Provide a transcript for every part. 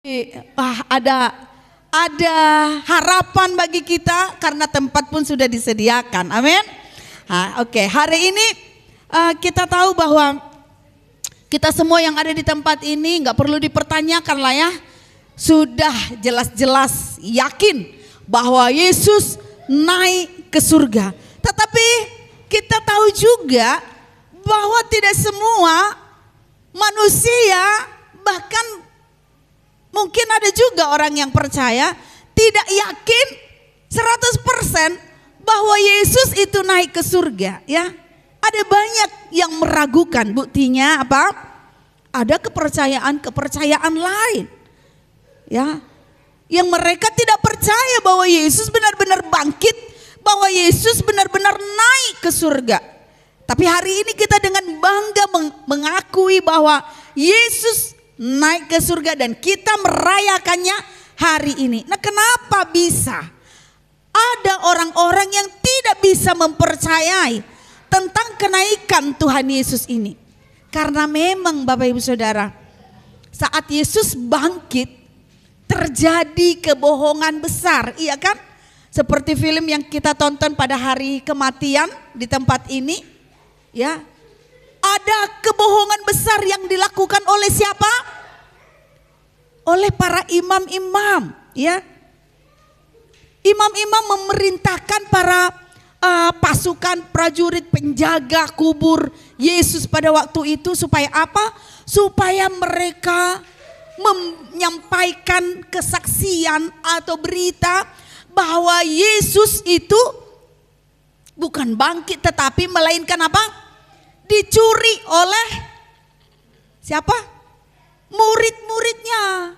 Ada harapan bagi kita karena tempat pun sudah disediakan. Amin. Oke. Hari ini kita tahu bahwa kita semua yang ada di tempat ini nggak perlu dipertanyakan lah ya. Sudah jelas-jelas yakin bahwa Yesus naik ke surga. Tetapi kita tahu juga bahwa tidak semua manusia, bahkan mungkin ada juga orang yang percaya tidak yakin 100% bahwa Yesus itu naik ke surga ya. Ada banyak yang meragukan. Buktinya apa? Ada kepercayaan lain ya, yang mereka tidak percaya bahwa Yesus benar-benar bangkit, bahwa Yesus benar-benar naik ke surga. Tapi hari ini kita dengan bangga mengakui bahwa Yesus naik ke surga dan kita merayakannya hari ini. Nah, kenapa bisa ada orang-orang yang tidak bisa mempercayai tentang kenaikan Tuhan Yesus ini? Karena memang Bapak Ibu Saudara, saat Yesus bangkit terjadi kebohongan besar, iya kan? Seperti film yang kita tonton pada hari kematian di tempat ini, ya. Ada kebohongan besar yang dilakukan oleh siapa? Oleh para imam-imam, ya. Imam-imam memerintahkan para pasukan prajurit penjaga kubur Yesus pada waktu itu supaya apa? Supaya mereka menyampaikan kesaksian atau berita bahwa Yesus itu bukan bangkit tetapi melainkan apa? Dicuri oleh siapa? Murid-muridnya.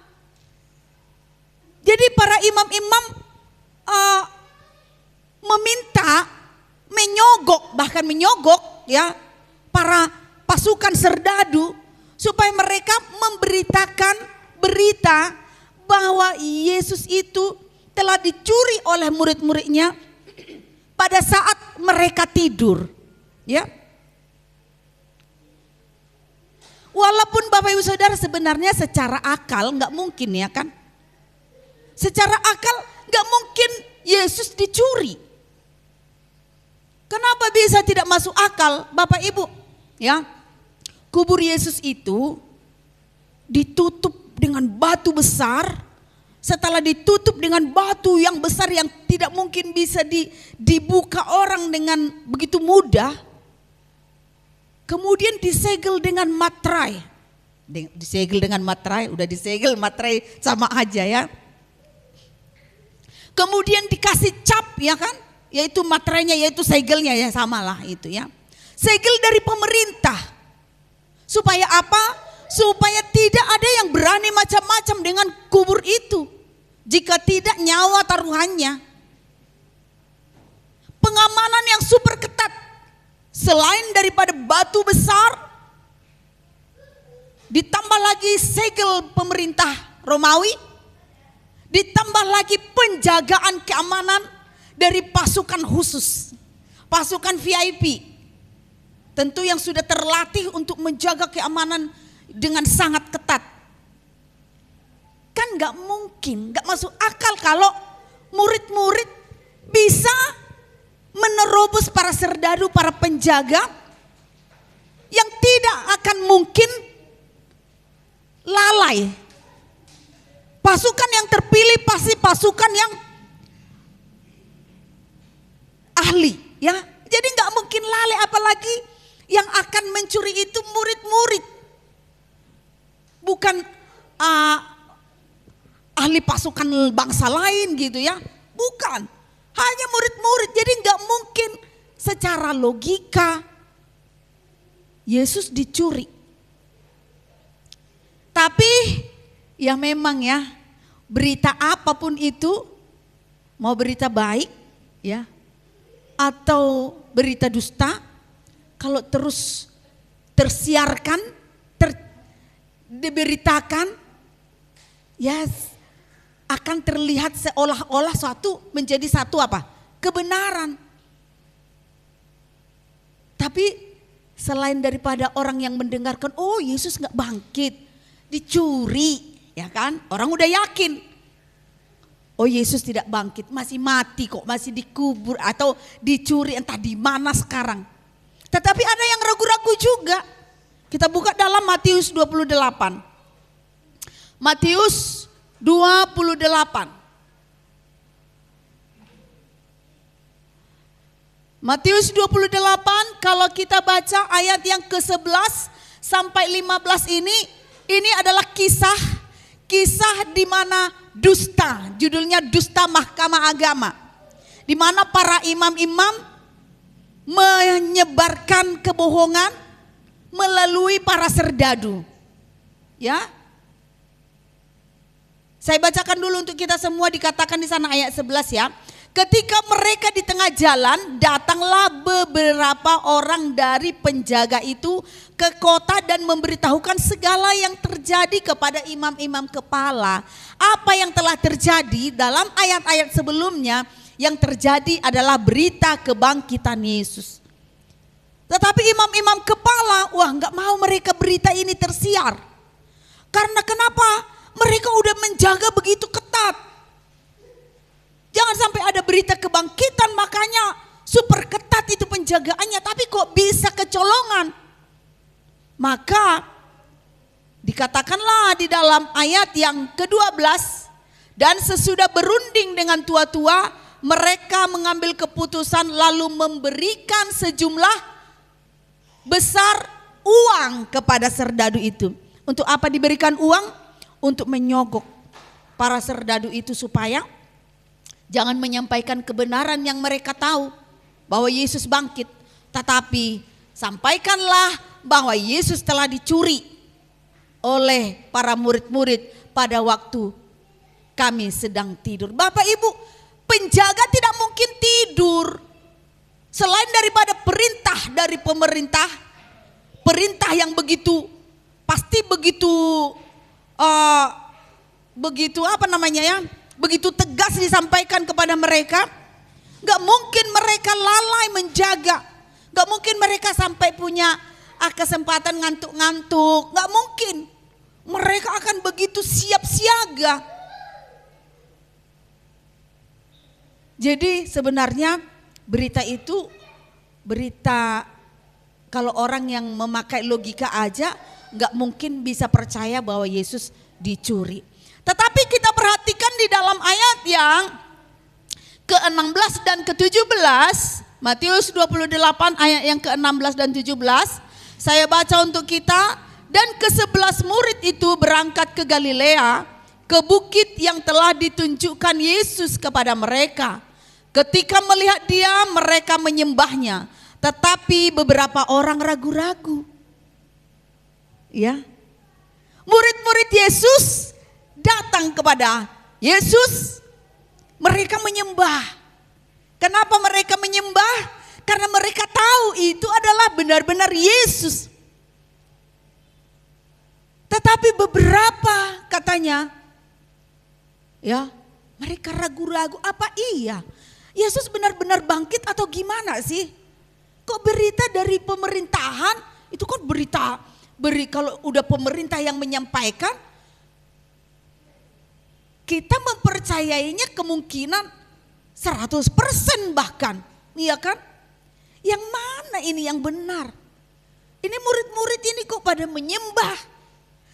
Jadi para imam-imam bahkan menyogok ya para pasukan serdadu supaya mereka memberitakan berita bahwa Yesus itu telah dicuri oleh murid-muridnya pada saat mereka tidur, ya. Walaupun Bapak Ibu Saudara sebenarnya secara akal nggak mungkin ya kan. Secara akal nggak mungkin Yesus dicuri. Kenapa bisa tidak masuk akal Bapak Ibu? Ya, kubur Yesus itu ditutup dengan batu besar. Setelah ditutup dengan batu yang besar yang tidak mungkin bisa dibuka orang dengan begitu mudah. Kemudian disegel dengan materai. Disegel dengan materai, udah disegel materai sama aja ya. Kemudian dikasih cap ya kan, yaitu materainya, yaitu segelnya ya, samalah itu ya. Segel dari pemerintah. Supaya apa? Supaya tidak ada yang berani macam-macam dengan kubur itu. Jika tidak nyawa taruhannya. Pengamanan yang super ketat. Selain daripada batu besar, ditambah lagi segel pemerintah Romawi, ditambah lagi penjagaan keamanan dari pasukan khusus, pasukan VIP. Tentu yang sudah terlatih untuk menjaga keamanan dengan sangat ketat. Kan gak mungkin, gak masuk akal kalau murid-murid bisa menerobos para serdadu, para penjaga yang tidak akan mungkin lalai. Pasukan yang terpilih pasti pasukan yang ahli ya. Jadi gak mungkin lalai, apalagi yang akan mencuri itu murid-murid. Bukan ahli pasukan bangsa lain gitu ya. Bukan. Hanya murid-murid, jadi nggak mungkin secara logika Yesus dicuri. Tapi ya memang ya, berita apapun itu, mau berita baik ya atau berita dusta, kalau terus tersiarkan, diberitakan, ya akan terlihat seolah-olah suatu menjadi satu apa? Kebenaran. Tapi selain daripada orang yang mendengarkan, oh Yesus gak bangkit, dicuri Ya kan? Orang udah yakin. Oh Yesus tidak bangkit, masih mati kok, masih dikubur atau dicuri entah di mana sekarang. Tetapi ada yang ragu-ragu juga. Kita buka dalam Matius 28. Matius 28. Matius 28 kalau kita baca ayat yang ke-11 sampai 15 ini adalah kisah di mana dusta, judulnya dusta mahkamah agama. Di mana para imam-imam menyebarkan kebohongan melalui para serdadu. Ya. Saya bacakan dulu untuk kita semua, dikatakan di sana ayat 11 ya. Ketika mereka di tengah jalan, datanglah beberapa orang dari penjaga itu ke kota dan memberitahukan segala yang terjadi kepada imam-imam kepala. Apa yang telah terjadi dalam ayat-ayat sebelumnya, yang terjadi adalah berita kebangkitan Yesus. Tetapi imam-imam kepala, nggak mau mereka berita ini tersiar. Karena kenapa? Mereka udah menjaga begitu ketat. Jangan sampai ada berita kebangkitan, makanya super ketat itu penjagaannya. Tapi kok bisa kecolongan? Maka dikatakanlah di dalam ayat yang ke-12, dan sesudah berunding dengan tua-tua, mereka mengambil keputusan lalu memberikan sejumlah besar uang kepada serdadu itu. Untuk apa diberikan uang? Untuk menyogok para serdadu itu supaya jangan menyampaikan kebenaran yang mereka tahu bahwa Yesus bangkit. Tetapi sampaikanlah bahwa Yesus telah dicuri oleh para murid-murid pada waktu kami sedang tidur. Bapak Ibu, penjaga tidak mungkin tidur selain daripada perintah dari pemerintah. Perintah yang begitu begitu tegas disampaikan kepada mereka. Gak mungkin mereka lalai menjaga. Gak mungkin mereka sampai punya kesempatan ngantuk-ngantuk. Gak mungkin. Mereka akan begitu siap siaga. Jadi sebenarnya berita itu, kalau orang yang memakai logika aja gak mungkin bisa percaya bahwa Yesus dicuri. Tetapi kita perhatikan di dalam ayat yang ke-16 dan ke-17, Matius 28 ayat yang ke-16 dan 17, saya baca untuk kita. Dan ke-11 murid itu berangkat ke Galilea, ke bukit yang telah ditunjukkan Yesus kepada mereka. Ketika melihat dia, mereka menyembahnya, tetapi beberapa orang ragu-ragu. Ya, murid-murid Yesus datang kepada Yesus, mereka menyembah. Kenapa mereka menyembah? Karena mereka tahu itu adalah benar-benar Yesus. Tetapi beberapa katanya, ya, mereka ragu-ragu, apa iya Yesus benar-benar bangkit atau gimana sih? Kok berita dari pemerintahan, itu kan kalau udah pemerintah yang menyampaikan, kita mempercayainya kemungkinan 100% bahkan, iya kan? Yang mana ini yang benar? Ini murid-murid ini kok pada menyembah,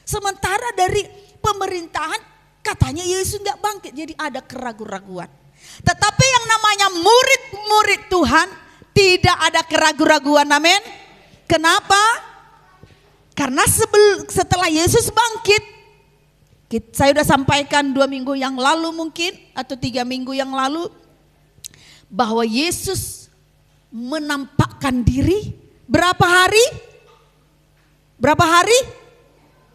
sementara dari pemerintahan katanya Yesus nggak bangkit, jadi ada keraguan-raguan. Tetapi yang namanya murid-murid Tuhan tidak ada keraguan-raguan, amin. Kenapa? Karena setelah Yesus bangkit, saya sudah sampaikan 2 minggu yang lalu mungkin, atau 3 minggu yang lalu, bahwa Yesus menampakkan diri berapa hari?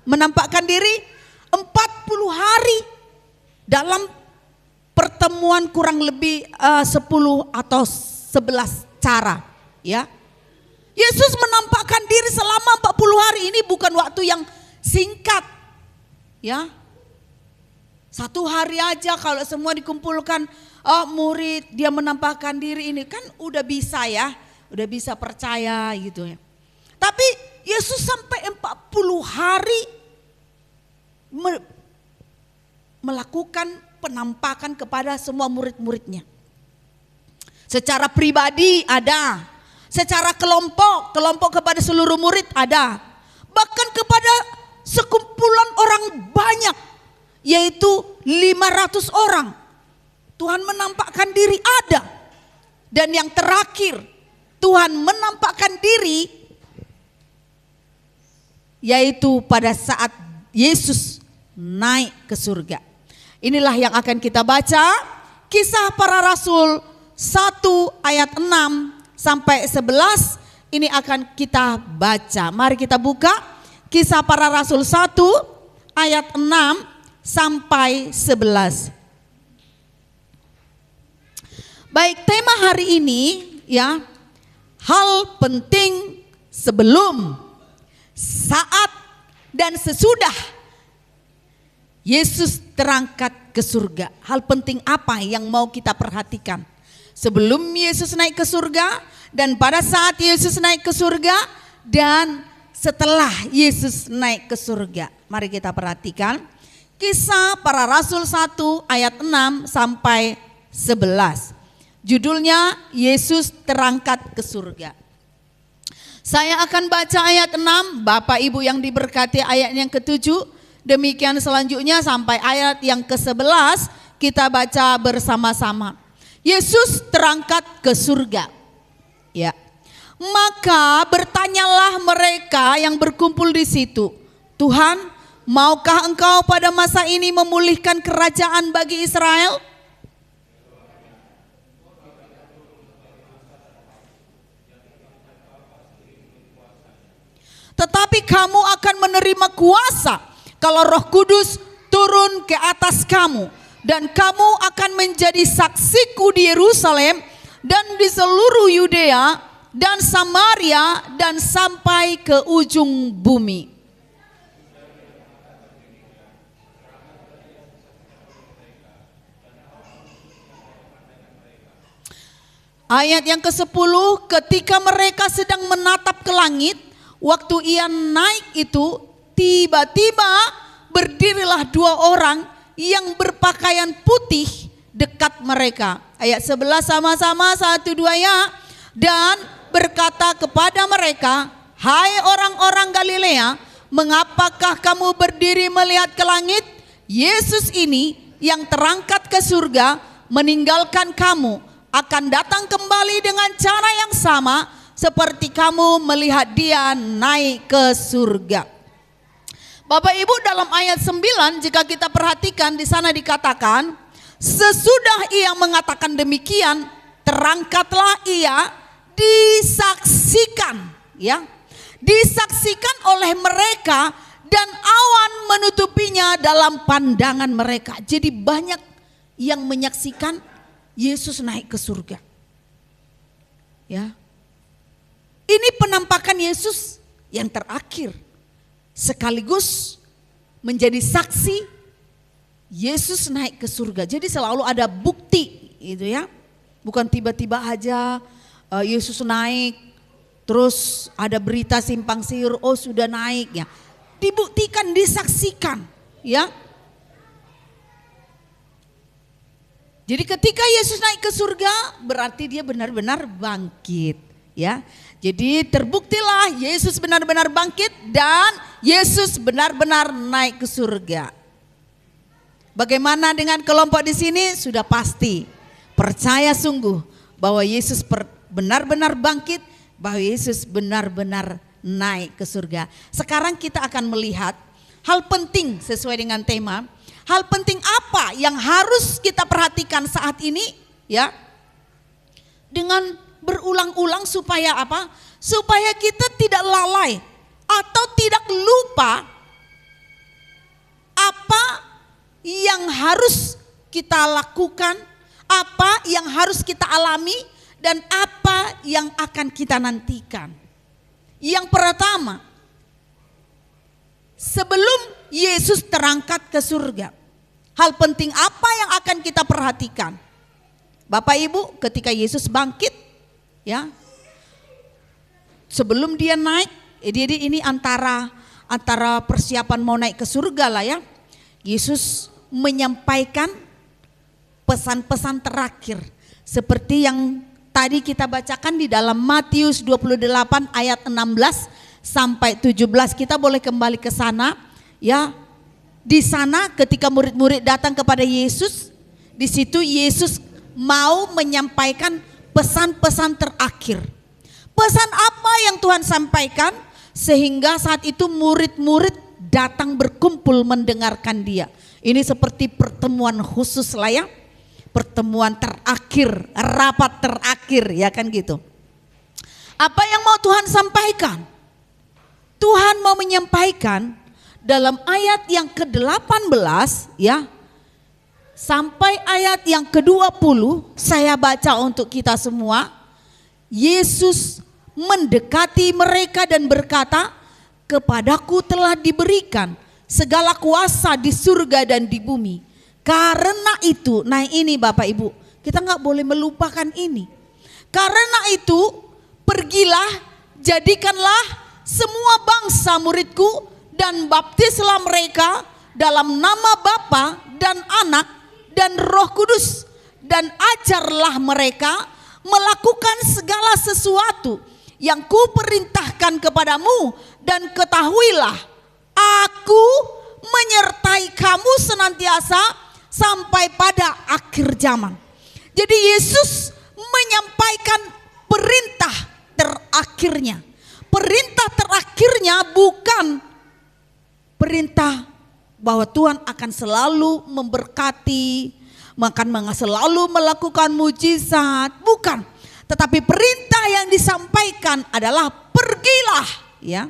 Menampakkan diri 40 hari dalam pertemuan kurang lebih 10 atau 11 cara, ya. Yesus menampakkan diri selama 40 hari, ini bukan waktu yang singkat, ya. 1 hari aja kalau semua dikumpulkan, murid dia menampakkan diri, ini kan udah bisa ya, udah bisa percaya gitu ya. Tapi Yesus sampai 40 hari melakukan penampakan kepada semua murid-muridnya. Secara pribadi ada, secara kelompok kepada seluruh murid ada, bahkan kepada sekumpulan orang banyak, yaitu 500 orang. Tuhan menampakkan diri ada. Dan yang terakhir, Tuhan menampakkan diri yaitu pada saat Yesus naik ke surga. Inilah yang akan kita baca, Kisah Para Rasul 1 ayat 6 sampai 11. Ini akan kita baca. Mari kita buka Kisah Para Rasul 1 ayat 6 sampai 11. Baik, tema hari ini ya, hal penting sebelum, saat, dan sesudah Yesus terangkat ke surga. Hal penting apa yang mau kita perhatikan? Sebelum Yesus naik ke surga, dan pada saat Yesus naik ke surga, dan setelah Yesus naik ke surga. Mari kita perhatikan Kisah Para Rasul 1 ayat 6 sampai 11. Judulnya Yesus terangkat ke surga. Saya akan baca ayat 6, Bapak Ibu yang diberkati ayat yang ke-7. Demikian selanjutnya sampai ayat yang ke-11 kita baca bersama-sama. Yesus terangkat ke surga. Ya. Maka bertanyalah mereka yang berkumpul di situ, Tuhan, maukah Engkau pada masa ini memulihkan kerajaan bagi Israel? Tetapi kamu akan menerima kuasa kalau Roh Kudus turun ke atas kamu, dan kamu akan menjadi saksiku di Yerusalem dan di seluruh Yudea dan Samaria dan sampai ke ujung bumi. Ayat yang ke-10, ketika mereka sedang menatap ke langit, waktu ia naik itu, tiba-tiba berdirilah 2 orang yang berpakaian putih dekat mereka. Ayat 11 sama-sama, 1, 2 ya. Dan berkata kepada mereka, hai orang-orang Galilea, mengapakah kamu berdiri melihat ke langit? Yesus ini yang terangkat ke surga meninggalkan kamu, akan datang kembali dengan cara yang sama seperti kamu melihat dia naik ke surga. Bapak Ibu, dalam ayat 9 jika kita perhatikan di sana dikatakan, sesudah ia mengatakan demikian, terangkatlah ia, disaksikan, ya, disaksikan oleh mereka dan awan menutupinya dalam pandangan mereka. Jadi banyak yang menyaksikan Yesus naik ke surga. Ya. Ini penampakan Yesus yang terakhir, sekaligus menjadi saksi Yesus naik ke surga. Jadi selalu ada bukti itu ya. Bukan tiba-tiba aja Yesus naik terus ada berita simpang siur, oh sudah naik ya. Dibuktikan, disaksikan ya. Jadi ketika Yesus naik ke surga berarti dia benar-benar bangkit ya. Jadi terbuktilah Yesus benar-benar bangkit dan Yesus benar-benar naik ke surga. Bagaimana dengan kelompok di sini? Sudah pasti percaya sungguh bahwa Yesus benar-benar bangkit, bahwa Yesus benar-benar naik ke surga. Sekarang kita akan melihat hal penting sesuai dengan tema. Hal penting apa yang harus kita perhatikan saat ini ya? Dengan berulang-ulang supaya apa? Supaya kita tidak lalai atau tidak lupa apa yang harus kita lakukan, apa yang harus kita alami, dan apa yang akan kita nantikan. Yang pertama, sebelum Yesus terangkat ke surga, hal penting apa yang akan kita perhatikan? Bapak Ibu, ketika Yesus bangkit, ya, sebelum dia naik, jadi ini antara persiapan mau naik ke surga lah ya. Yesus menyampaikan pesan-pesan terakhir. Seperti yang tadi kita bacakan di dalam Matius 28 ayat 16 sampai 17. Kita boleh kembali ke sana ya. Di sana ketika murid-murid datang kepada Yesus, di situ Yesus mau menyampaikan pesan-pesan terakhir. Pesan apa yang Tuhan sampaikan sehingga saat itu murid-murid datang berkumpul mendengarkan dia. Ini seperti pertemuan khusus lah ya. Pertemuan terakhir, rapat terakhir ya kan gitu. Apa yang mau Tuhan sampaikan? Tuhan mau menyampaikan dalam ayat yang ke-18 ya sampai ayat yang ke-20, saya baca untuk kita semua. Yesus mendekati mereka dan berkata, "Kepadaku telah diberikan segala kuasa di surga dan di bumi. Karena itu," nah ini Bapak Ibu, kita nggak boleh melupakan ini. "Karena itu, pergilah, jadikanlah semua bangsa muridku dan baptislah mereka dalam nama Bapa dan Anak dan Roh Kudus, dan ajarlah mereka melakukan segala sesuatu yang kuperintahkan kepadamu, dan ketahuilah aku menyertai kamu senantiasa sampai pada akhir zaman." Jadi Yesus menyampaikan perintah terakhirnya. Perintah terakhirnya bukan perintah bahwa Tuhan akan selalu memberkati, akan selalu melakukan mujizat, bukan. Tetapi perintah yang disampaikan adalah pergilah ya.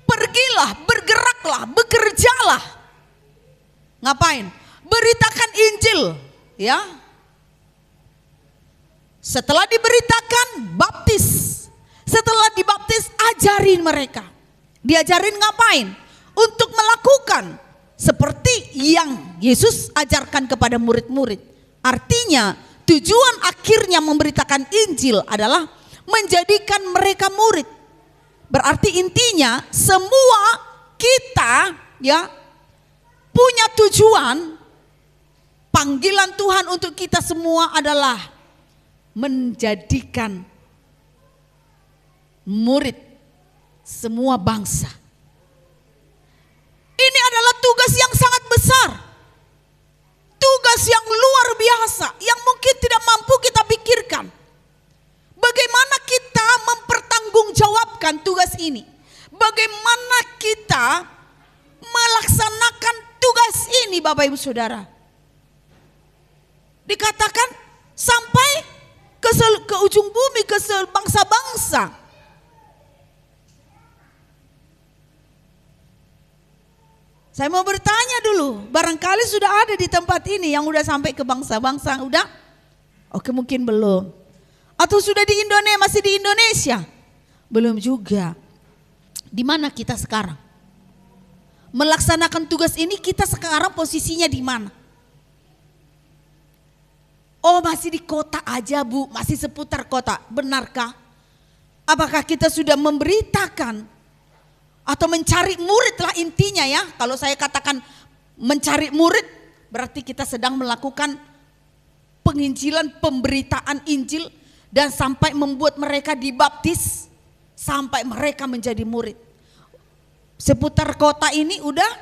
Pergilah, bergeraklah, bekerjalah. Ngapain? Beritakan Injil ya. Setelah diberitakan, baptis. Setelah dibaptis, ajarin mereka. Diajarin ngapain? Untuk melakukan seperti yang Yesus ajarkan kepada murid-murid. Artinya tujuan akhirnya memberitakan Injil adalah menjadikan mereka murid. Berarti intinya semua kita ya punya tujuan. Panggilan Tuhan untuk kita semua adalah menjadikan murid semua bangsa. Ini adalah tugas yang sangat besar. Tugas yang luar biasa yang mungkin tidak mampu kita pikirkan. Bagaimana kita mempertanggungjawabkan tugas ini? Bagaimana kita melaksanakan tugas ini Bapak Ibu Saudara? Dikatakan sampai ke ujung bumi, ke bangsa-bangsa. Saya mau bertanya dulu, barangkali sudah ada di tempat ini yang udah sampai ke bangsa-bangsa, udah? Oke, mungkin belum. Atau sudah di Indonesia, masih di Indonesia? Belum juga. Di mana kita sekarang? Melaksanakan tugas ini kita sekarang posisinya di mana? Oh, masih di kota aja Bu, masih seputar kota. Benarkah? Apakah kita sudah memberitakan atau mencari murid lah intinya ya? Kalau saya katakan mencari murid, berarti kita sedang melakukan penginjilan, pemberitaan Injil, dan sampai membuat mereka dibaptis, sampai mereka menjadi murid. Seputar kota ini udah?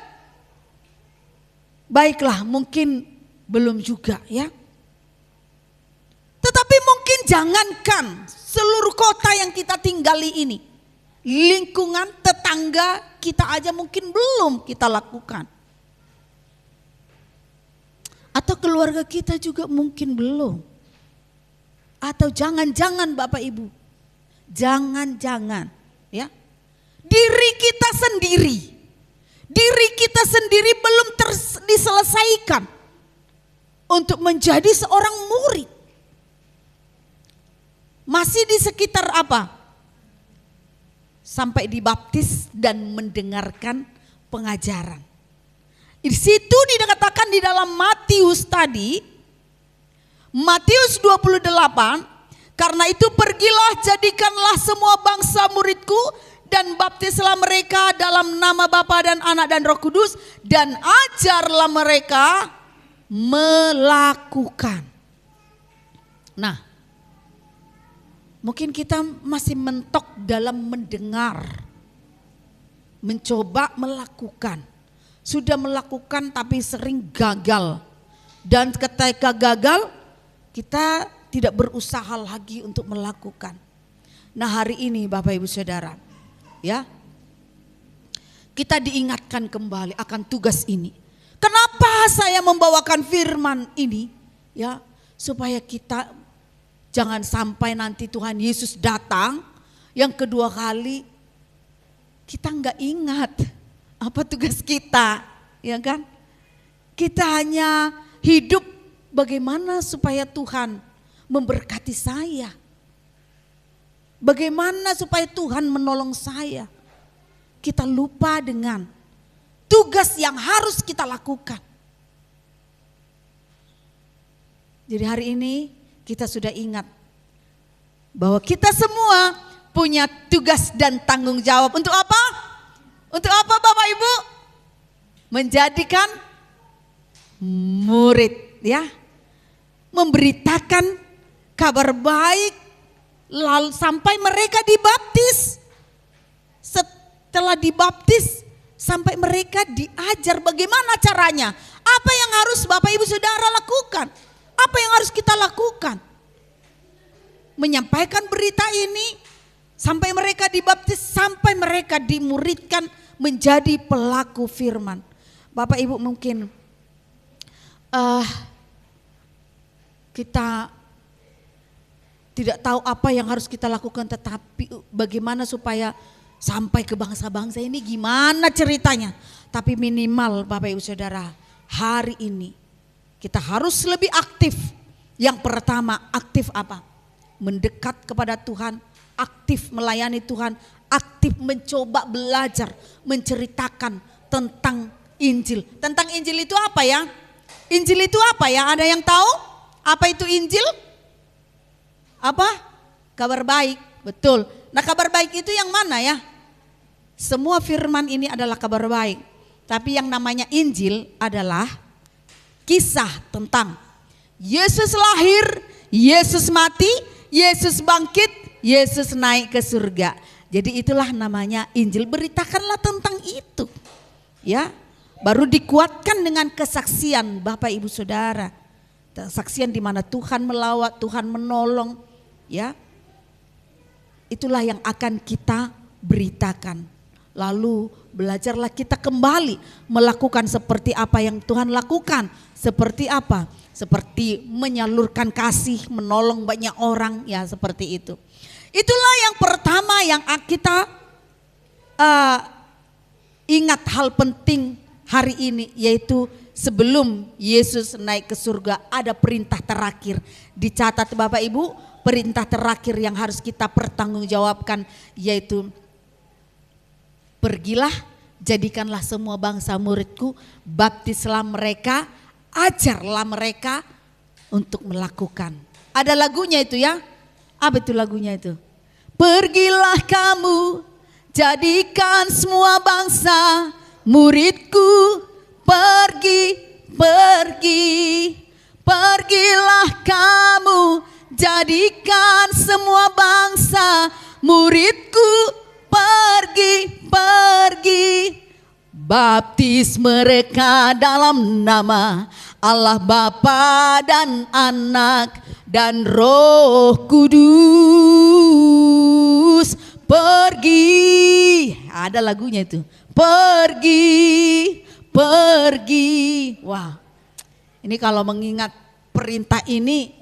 Baiklah, mungkin belum juga ya. Tetapi mungkin jangankan seluruh kota yang kita tinggali ini, lingkungan tetangga kita aja mungkin belum kita lakukan. Atau keluarga kita juga mungkin belum. Atau jangan-jangan Bapak Ibu, jangan-jangan ya, diri kita sendiri belum diselesaikan untuk menjadi seorang murid. Masih di sekitar apa? Sampai dibaptis dan mendengarkan pengajaran. Di situ dikatakan di dalam Matius tadi, Matius 28, karena itu pergilah jadikanlah semua bangsa muridku dan baptislah mereka dalam nama Bapa dan Anak dan Roh Kudus, dan ajarlah mereka melakukan. Nah, mungkin kita masih mentok dalam mendengar, mencoba melakukan. Sudah melakukan tapi sering gagal. Dan ketika gagal, kita tidak berusaha lagi untuk melakukan. Nah, hari ini Bapak Ibu Saudara, ya, kita diingatkan kembali akan tugas ini. Kenapa saya membawakan firman ini? Ya, supaya kita jangan sampai nanti Tuhan Yesus datang yang kedua kali kita nggak ingat apa tugas kita, ya kan? Kita hanya hidup bagaimana supaya Tuhan memberkati saya. Bagaimana supaya Tuhan menolong saya. Kita lupa dengan tugas yang harus kita lakukan. Jadi hari ini kita sudah ingat bahwa kita semua punya tugas dan tanggung jawab. Untuk apa? Untuk apa Bapak Ibu? Menjadikan murid, ya. Memberitakan kabar baik lalu sampai mereka dibaptis. Setelah dibaptis sampai mereka diajar bagaimana caranya. Apa yang harus Bapak Ibu Saudara lakukan? Apa yang harus kita lakukan? Menyampaikan berita ini sampai mereka dibaptis, sampai mereka dimuridkan menjadi pelaku firman. Bapak Ibu mungkin kita tidak tahu apa yang harus kita lakukan, tetapi bagaimana supaya sampai ke bangsa-bangsa ini gimana ceritanya. Tapi minimal Bapak Ibu Saudara, hari ini kita harus lebih aktif. Yang pertama, aktif apa? Mendekat kepada Tuhan, aktif melayani Tuhan, aktif mencoba belajar, menceritakan tentang Injil. Tentang Injil itu apa ya? Injil itu apa ya? Ada yang tahu? Apa itu Injil? Apa? Kabar baik, betul. Nah, kabar baik itu yang mana ya? Semua firman ini adalah kabar baik. Tapi yang namanya Injil adalah kisah tentang Yesus lahir, Yesus mati, Yesus bangkit, Yesus naik ke surga. Jadi itulah namanya Injil. Beritakanlah tentang itu. Ya, baru dikuatkan dengan kesaksian Bapak Ibu Saudara. Kesaksian di mana Tuhan melawat, Tuhan menolong, ya. Itulah yang akan kita beritakan. Lalu belajarlah kita kembali melakukan seperti apa yang Tuhan lakukan. Seperti apa? Seperti menyalurkan kasih, menolong banyak orang, ya seperti itu. Itulah yang pertama yang kita ingat hal penting hari ini, yaitu sebelum Yesus naik ke surga ada perintah terakhir. Dicatat Bapak Ibu, perintah terakhir yang harus kita pertanggungjawabkan yaitu pergilah, jadikanlah semua bangsa muridku, baptislah mereka, ajarlah mereka untuk melakukan. Ada lagunya itu ya. Apa itu lagunya itu? Pergilah kamu, jadikan semua bangsa muridku, pergi, pergi. Pergilah kamu, jadikan semua bangsa muridku, pergi, pergi. Baptis mereka dalam nama Allah Bapa dan Anak dan Roh Kudus. Pergi, ada lagunya itu. Pergi, pergi. Wah, ini kalau mengingat perintah ini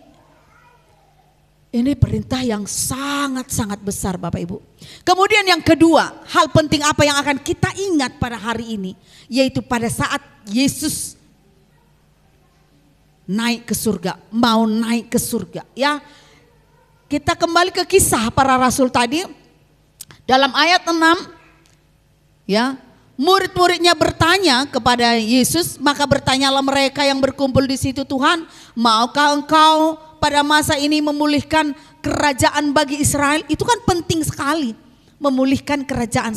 perintah yang sangat-sangat besar Bapak Ibu. Kemudian yang kedua, hal penting apa yang akan kita ingat pada hari ini, yaitu pada saat Yesus naik ke surga, mau naik ke surga, ya. Kita kembali ke kisah para rasul tadi. Dalam ayat 6, ya, murid-muridnya bertanya kepada Yesus, maka bertanyalah mereka yang berkumpul di situ, Tuhan, maukah engkau pada masa ini memulihkan kerajaan bagi Israel? Itu kan penting sekali. memulihkan kerajaan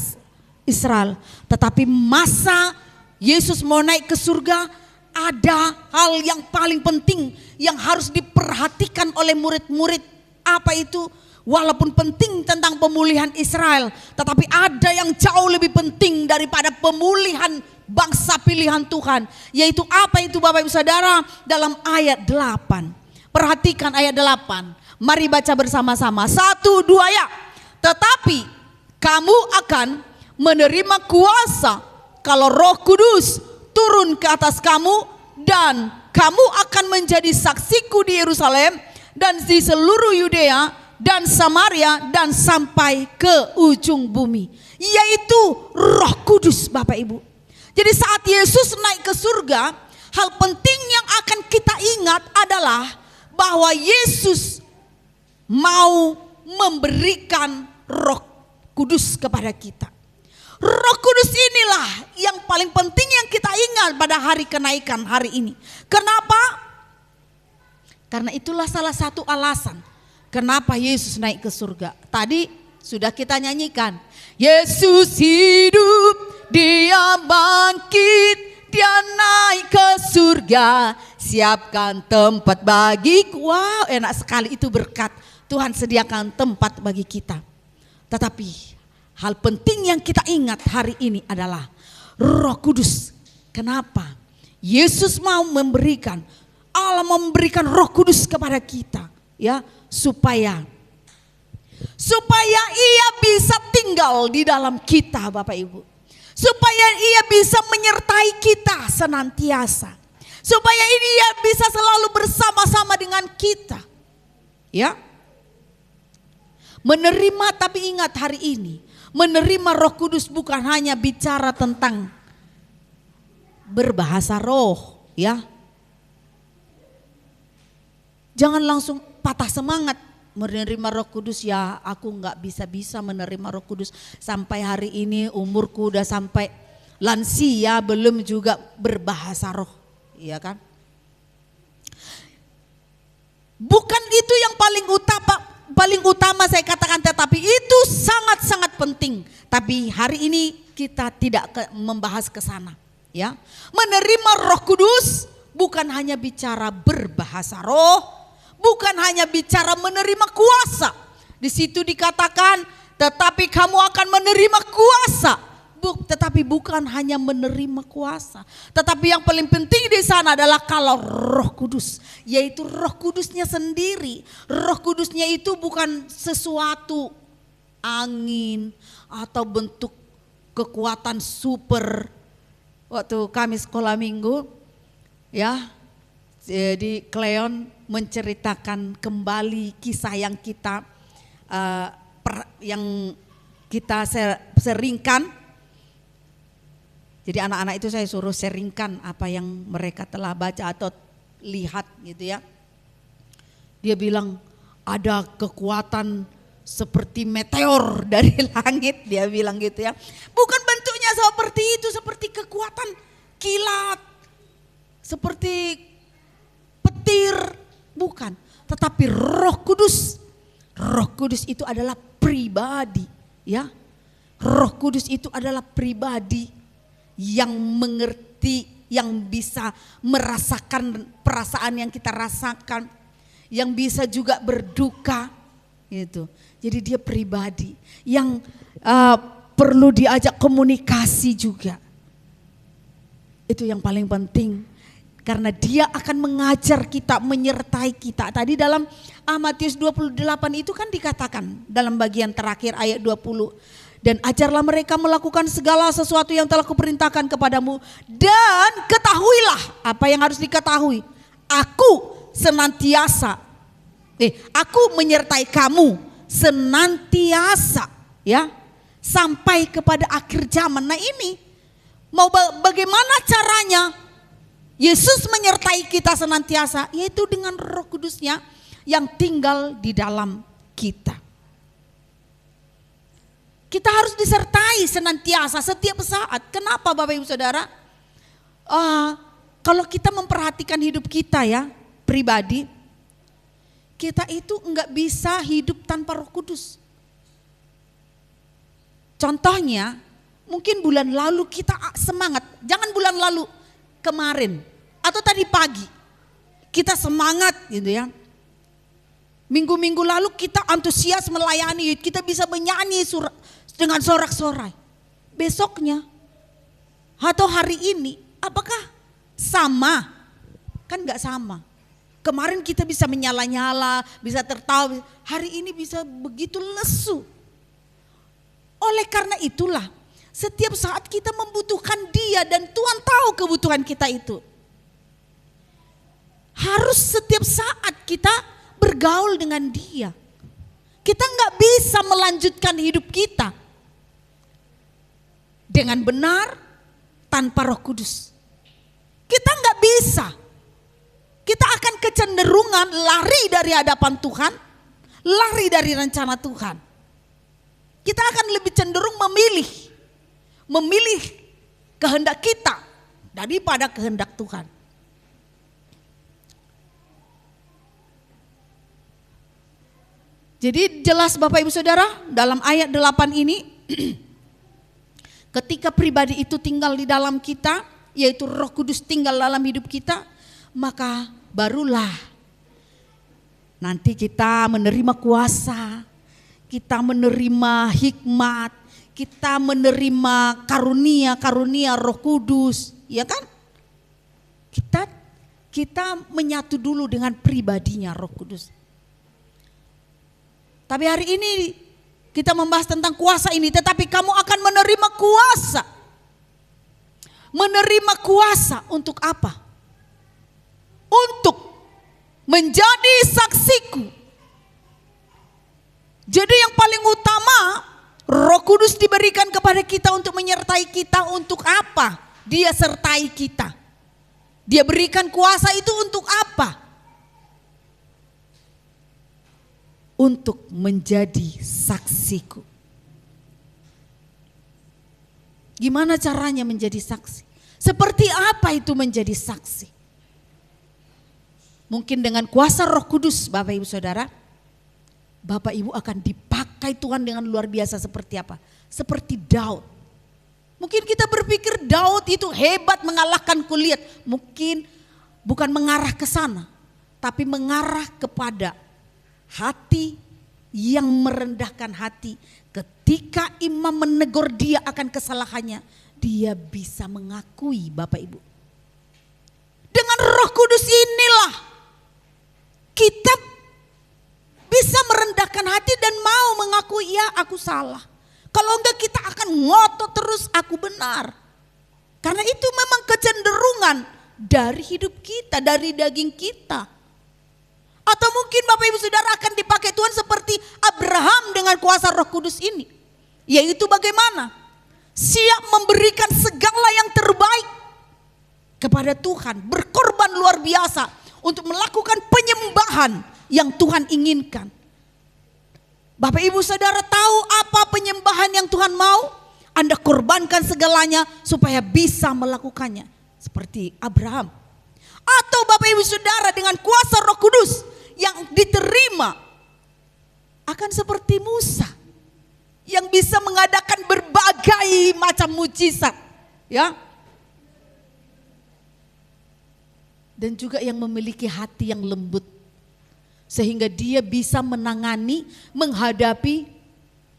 Israel. Tetapi masa Yesus mau naik ke surga, ada hal yang paling penting yang harus diperhatikan oleh murid-murid. Apa itu? Walaupun penting tentang pemulihan Israel, tetapi ada yang jauh lebih penting daripada pemulihan bangsa pilihan Tuhan. Yaitu apa itu Bapak Ibu Saudara? Dalam ayat 8. Perhatikan ayat 8. Mari baca bersama-sama. 1, 2 ya. Tetapi kamu akan menerima kuasa kalau Roh Kudus turun ke atas kamu, dan kamu akan menjadi saksiku di Yerusalem dan di seluruh Yudea dan Samaria dan sampai ke ujung bumi. Yaitu Roh Kudus, Bapak Ibu. Jadi saat Yesus naik ke surga, hal penting yang akan kita ingat adalah bahwa Yesus mau memberikan Roh Kudus kepada kita. Roh Kudus inilah yang paling penting yang kita ingat pada hari kenaikan hari ini. Kenapa? Karena itulah salah satu alasan kenapa Yesus naik ke surga. Tadi sudah kita nyanyikan. Yesus hidup, dia bangkit, dia naik ke surga. Siapkan tempat bagiku. Wow, enak sekali, itu berkat. Tuhan sediakan tempat bagi kita. Tetapi hal penting yang kita ingat hari ini adalah Roh Kudus. Kenapa? Yesus mau memberikan, Allah memberikan Roh Kudus kepada kita, ya, supaya Ia bisa tinggal di dalam kita, Bapak Ibu. Supaya Ia bisa menyertai kita senantiasa. Supaya Ia bisa selalu bersama-sama dengan kita. Ya. Menerima, tapi ingat hari ini, menerima Roh Kudus bukan hanya bicara tentang berbahasa roh, ya. Jangan langsung patah semangat menerima Roh Kudus. Ya, aku nggak bisa menerima Roh Kudus sampai hari ini, umurku udah sampai lansia belum juga berbahasa roh, iya kan? Bukan itu yang paling utama saya katakan, tetapi itu sangat-sangat penting. Tapi hari ini kita tidak membahas ke sana, ya. Menerima Roh Kudus bukan hanya bicara berbahasa roh, bukan hanya bicara menerima kuasa. Di situ dikatakan, tetapi kamu akan menerima kuasa. Tetapi bukan hanya menerima kuasa, tetapi yang paling penting di sana adalah kalau Roh Kudus, yaitu Roh Kudusnya sendiri. Roh Kudusnya itu bukan sesuatu angin atau bentuk kekuatan super. Waktu kami sekolah minggu, ya, jadi Cleon menceritakan kembali kisah yang kita seringkan. Jadi anak-anak itu saya suruh sharingkan apa yang mereka telah baca atau lihat gitu ya. Dia bilang ada kekuatan seperti meteor dari langit, dia bilang gitu ya. Bukan bentuknya seperti itu, seperti kekuatan kilat, seperti petir, bukan. Tetapi Roh Kudus itu adalah pribadi, ya. Roh Kudus itu adalah pribadi yang mengerti, yang bisa merasakan perasaan yang kita rasakan, yang bisa juga berduka gitu. Jadi dia pribadi yang perlu diajak komunikasi juga. Itu yang paling penting, karena dia akan mengajar kita, menyertai kita. Tadi dalam Matius 28 itu kan dikatakan dalam bagian terakhir ayat 20. Dan ajarlah mereka melakukan segala sesuatu yang telah kuperintahkan kepadamu. Dan ketahuilah apa yang harus diketahui. Aku menyertai kamu senantiasa, ya, sampai kepada akhir zaman. Nah ini, mau bagaimana caranya Yesus menyertai kita senantiasa? Yaitu dengan Roh Kudusnya yang tinggal di dalam kita. Kita harus disertai senantiasa setiap saat. Kenapa Bapak Ibu Saudara? Kalau kita memperhatikan hidup kita, ya, pribadi, kita itu enggak bisa hidup tanpa Roh Kudus. Contohnya, mungkin bulan lalu kita semangat, jangan bulan lalu, kemarin atau tadi pagi kita semangat gitu ya. Minggu-minggu lalu kita antusias melayani, kita bisa menyanyi dengan sorak-sorai. Besoknya atau hari ini apakah sama? Kan gak sama. Kemarin kita bisa menyala-nyala, bisa tertawa, hari ini bisa begitu lesu. Oleh karena itulah setiap saat kita membutuhkan Dia dan Tuhan tahu kebutuhan kita itu. Harus setiap saat kita bergaul dengan Dia. Kita nggak bisa melanjutkan hidup kita dengan benar tanpa Roh Kudus. Kita nggak bisa. Kita akan kecenderungan lari dari hadapan Tuhan, lari dari rencana Tuhan. Kita akan lebih cenderung memilih kehendak kita daripada kehendak Tuhan. Jadi jelas Bapak Ibu Saudara, dalam ayat 8 ini ketika pribadi itu tinggal di dalam kita, yaitu Roh Kudus tinggal dalam hidup kita, maka barulah nanti kita menerima kuasa, kita menerima hikmat, kita menerima karunia Roh Kudus, ya kan? Kita menyatu dulu dengan pribadinya Roh Kudus. Tapi hari ini kita membahas tentang kuasa ini, tetapi kamu akan menerima kuasa. Menerima kuasa untuk apa? Untuk menjadi saksiku. Jadi yang paling utama, Roh Kudus diberikan kepada kita untuk menyertai kita untuk apa? Dia sertai kita. Dia berikan kuasa itu untuk apa? Untuk menjadi saksiku. Gimana caranya menjadi saksi? Seperti apa itu menjadi saksi? Mungkin dengan kuasa Roh Kudus, Bapak Ibu Saudara. Bapak Ibu akan dipakai Tuhan dengan luar biasa seperti apa? Seperti Daud. Mungkin kita berpikir Daud itu hebat mengalahkan Goliat. Mungkin bukan mengarah ke sana, tapi mengarah kepada hati yang merendahkan hati. Ketika imam menegur dia akan kesalahannya, dia bisa mengakui, Bapak Ibu. Dengan Roh Kudus inilah kita bisa merendahkan hati dan mau mengakui, ya aku salah. Kalau enggak kita akan ngotot terus aku benar. Karena itu memang kecenderungan dari hidup kita, dari daging kita. Atau mungkin Bapak Ibu Saudara akan dipakai Tuhan seperti Abraham dengan kuasa Roh Kudus ini. Yaitu bagaimana? Siap memberikan segala yang terbaik kepada Tuhan. Berkorban luar biasa untuk melakukan penyembahan yang Tuhan inginkan. Bapak Ibu Saudara tahu apa penyembahan yang Tuhan mau? Anda korbankan segalanya supaya bisa melakukannya. Seperti Abraham. Atau Bapak Ibu Saudara dengan kuasa Roh Kudus yang diterima akan seperti Musa yang bisa mengadakan berbagai macam mujizat, ya. Dan juga yang memiliki hati yang lembut sehingga dia bisa menangani, menghadapi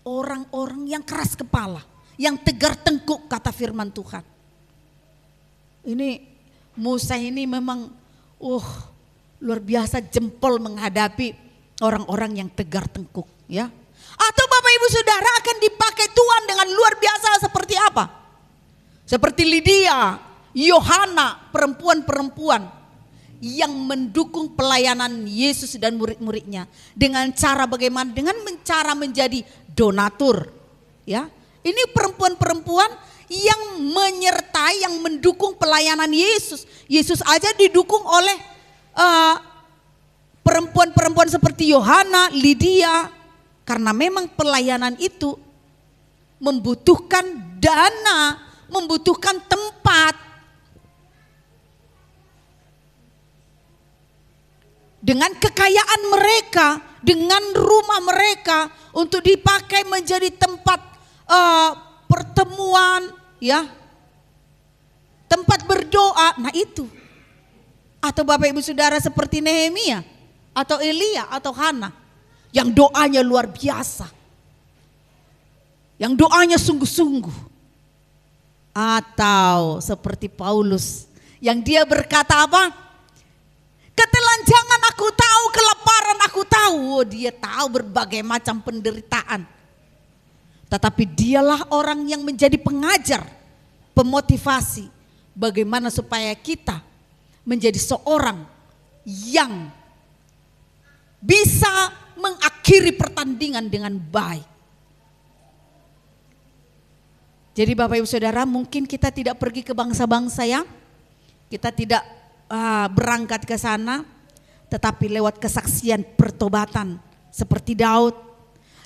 orang-orang yang keras kepala, yang tegar tengkuk kata firman Tuhan. Ini Musa ini memang luar biasa jempol menghadapi orang-orang yang tegar tengkuk, ya. Atau Bapak Ibu Saudara akan dipakai Tuhan dengan luar biasa seperti apa? Seperti Lydia, Yohana, perempuan-perempuan yang mendukung pelayanan Yesus dan murid-muridnya dengan cara bagaimana? Dengan cara menjadi donatur, ya. Ini perempuan-perempuan yang menyertai, yang mendukung pelayanan Yesus. Yesus aja didukung oleh perempuan-perempuan seperti Yohana, Lydia, karena memang pelayanan itu membutuhkan dana, membutuhkan tempat. Dengan kekayaan mereka, dengan rumah mereka untuk dipakai menjadi tempat pertemuan, ya, tempat berdoa. Nah itu. Atau Bapak Ibu Saudara seperti Nehemia atau Elia atau Hana yang doanya luar biasa, yang doanya sungguh-sungguh. Atau seperti Paulus yang dia berkata apa? Ketelanjangan aku tahu, kelaparan aku tahu. Oh, dia tahu berbagai macam penderitaan. Tetapi dialah orang yang menjadi pengajar, pemotivasi bagaimana supaya kita menjadi seorang yang bisa mengakhiri pertandingan dengan baik. Jadi Bapak Ibu Saudara, mungkin kita tidak pergi ke bangsa-bangsa ya. Kita tidak berangkat ke sana, tetapi lewat kesaksian pertobatan seperti Daud,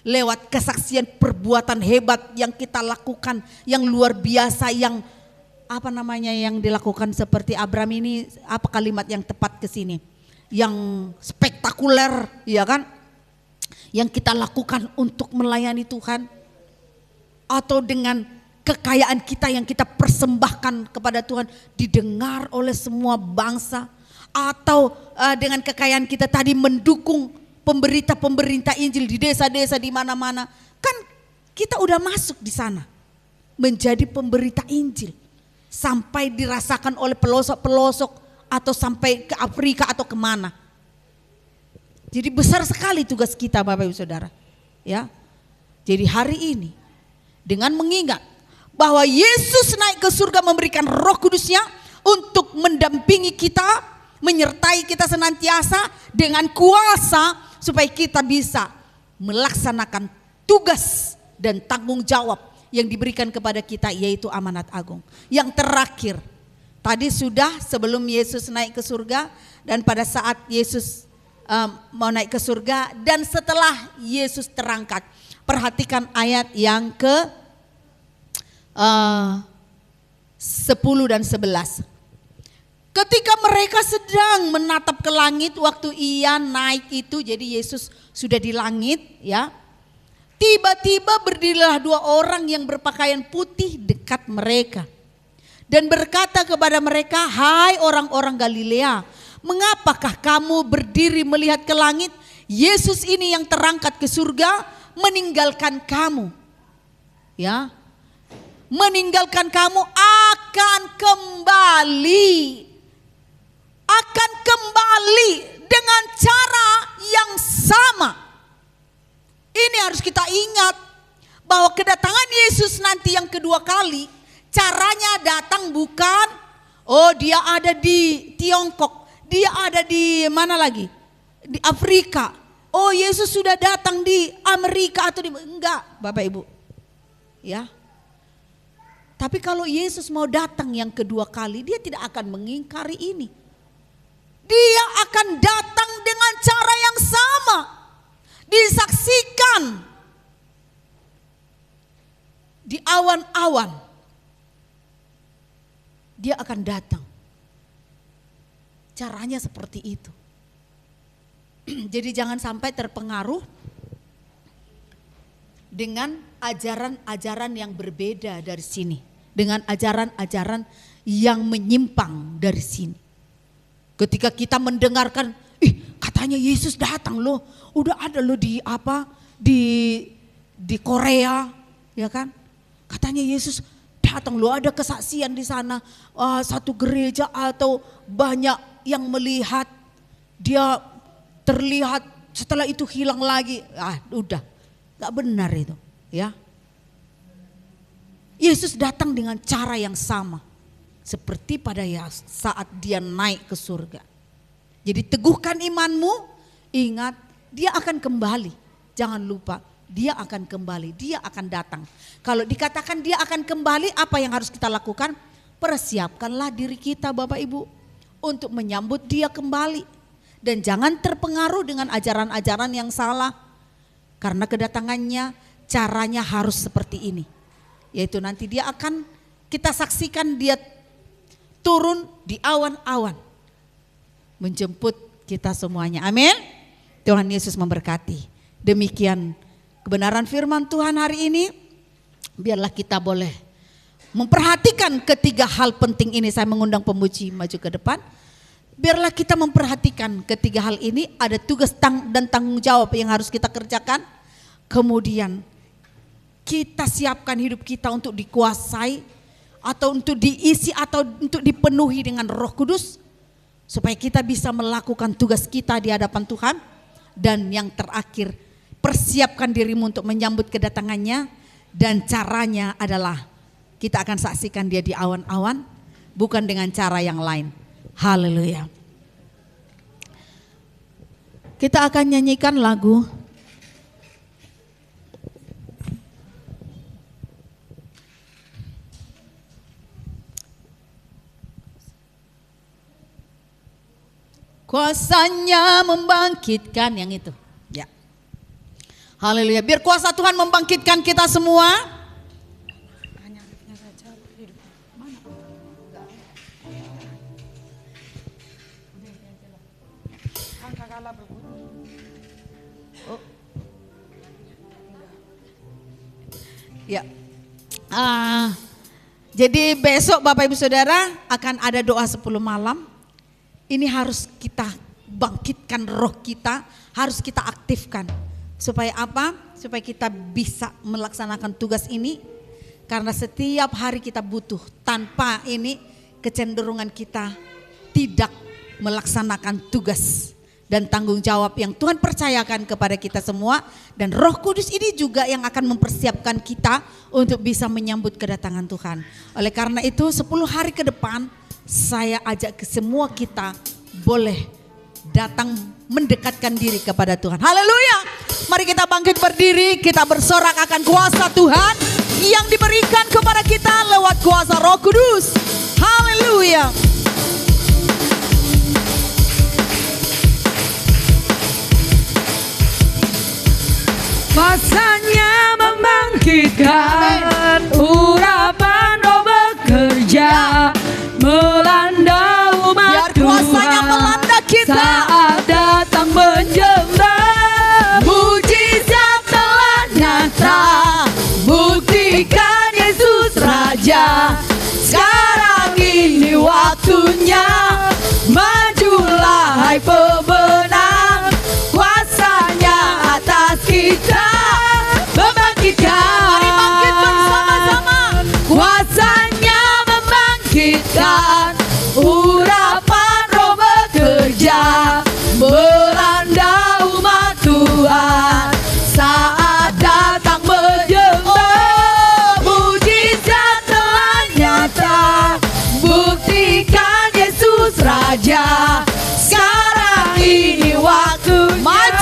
lewat kesaksian perbuatan hebat yang kita lakukan, yang luar biasa, yang yang dilakukan seperti Abraham ini, apa kalimat yang tepat ke sini? Yang spektakuler, ya kan? Yang kita lakukan untuk melayani Tuhan, atau dengan kekayaan kita yang kita persembahkan kepada Tuhan didengar oleh semua bangsa, atau dengan kekayaan kita tadi mendukung pemberita Injil di desa-desa di mana-mana. Kan kita udah masuk di sana menjadi pemberita Injil sampai dirasakan oleh pelosok-pelosok atau sampai ke Afrika atau kemana. Jadi besar sekali tugas kita Bapak Ibu Saudara. Ya. Jadi hari ini dengan mengingat bahwa Yesus naik ke surga memberikan Roh Kudusnya untuk mendampingi kita, menyertai kita senantiasa dengan kuasa supaya kita bisa melaksanakan tugas dan tanggung jawab yang diberikan kepada kita, yaitu amanat agung. Yang terakhir, tadi sudah sebelum Yesus naik ke surga dan pada saat Yesus mau naik ke surga dan setelah Yesus terangkat. Perhatikan ayat yang ke 10 dan 11. Ketika mereka sedang menatap ke langit waktu ia naik itu, jadi Yesus sudah di langit ya. Tiba-tiba berdirilah dua orang yang berpakaian putih dekat mereka dan berkata kepada mereka, "Hai orang-orang Galilea, mengapakah kamu berdiri melihat ke langit? Yesus ini yang terangkat ke surga meninggalkan kamu. Ya. Meninggalkan kamu akan kembali dengan cara yang sama." Ini harus kita ingat bahwa kedatangan Yesus nanti yang kedua kali, caranya datang bukan, oh dia ada di Tiongkok, dia ada di mana lagi? Di Afrika. Oh Yesus sudah datang di Amerika atau di, enggak Bapak Ibu. Ya. Tapi kalau Yesus mau datang yang kedua kali, dia tidak akan mengingkari ini. Dia akan datang dengan cara yang sama. Disaksikan di awan-awan. Dia akan datang. Caranya seperti itu. Jadi jangan sampai terpengaruh dengan ajaran-ajaran yang berbeda dari sini. Dengan ajaran-ajaran yang menyimpang dari sini. Ketika kita mendengarkan, katanya Yesus datang loh, udah ada loh di Korea, ya kan? Katanya Yesus datang loh, ada kesaksian di sana, satu gereja atau banyak yang melihat, dia terlihat setelah itu hilang lagi. Udah, nggak benar itu, ya. Yesus datang dengan cara yang sama. Seperti pada saat dia naik ke surga. Jadi teguhkan imanmu, ingat dia akan kembali. Jangan lupa dia akan kembali, dia akan datang. Kalau dikatakan dia akan kembali, apa yang harus kita lakukan? Persiapkanlah diri kita Bapak Ibu untuk menyambut dia kembali. Dan jangan terpengaruh dengan ajaran-ajaran yang salah. Karena kedatangannya caranya harus seperti ini. Yaitu nanti dia akan, kita saksikan dia turun di awan-awan menjemput kita semuanya. Amin. Tuhan Yesus memberkati. Demikian kebenaran firman Tuhan hari ini. biarlah kita boleh memperhatikan ketiga hal penting ini. Saya mengundang pemuji maju ke depan. Biarlah kita memperhatikan ketiga hal ini, ada tugas dan tanggung jawab yang harus kita kerjakan. Kemudian kita siapkan hidup kita untuk dikuasai atau untuk diisi atau untuk dipenuhi dengan Roh Kudus, supaya kita bisa melakukan tugas kita di hadapan Tuhan. Dan yang terakhir, persiapkan dirimu untuk menyambut kedatangannya, dan caranya adalah kita akan saksikan dia di awan-awan, bukan dengan cara yang lain. Haleluya. Kita akan nyanyikan lagu kuasanya membangkitkan, yang itu. Ya. Haleluya. Biar kuasa Tuhan membangkitkan kita semua. Ya. Jadi besok Bapak Ibu Saudara akan ada doa 10 malam. Ini harus kita bangkitkan roh kita, harus kita aktifkan. Supaya apa? Supaya kita bisa melaksanakan tugas ini. Karena setiap hari kita butuh. Tanpa ini kecenderungan kita tidak melaksanakan tugas dan tanggung jawab yang Tuhan percayakan kepada kita semua. Dan Roh Kudus ini juga yang akan mempersiapkan kita untuk bisa menyambut kedatangan Tuhan. Oleh karena itu 10 hari ke depan saya ajak ke semua kita boleh datang mendekatkan diri kepada Tuhan. Haleluya. Mari kita bangkit berdiri, kita bersorak akan kuasa Tuhan yang diberikan kepada kita lewat kuasa Roh Kudus. Haleluya. Kuasanya membangkitkan, urapan Roh bekerja, melanda umat Biar kuasanya melanda kita. Saat datang menjembat, mujizat telah nyata, buktikan Yesus Raja. Sekarang ini waktunya, majulah hai pemenang, kuasanya atas kita membangkitkan. Mari bangkit bersama-sama. Kuasanya membangkitkan, urapan Roh bekerja, melanda umat Tuhan. Saat datang menjembat, mujizat telah nyata, buktikan Yesus Raja. Sekarang ini waktunya,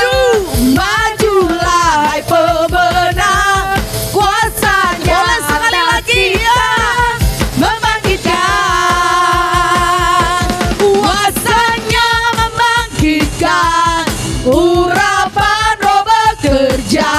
majulah hai pemenang, kuasanya Boleh sekali atas lagi, kita membangkitkan. Kuasanya membangkitkan, urapan Roh bekerja,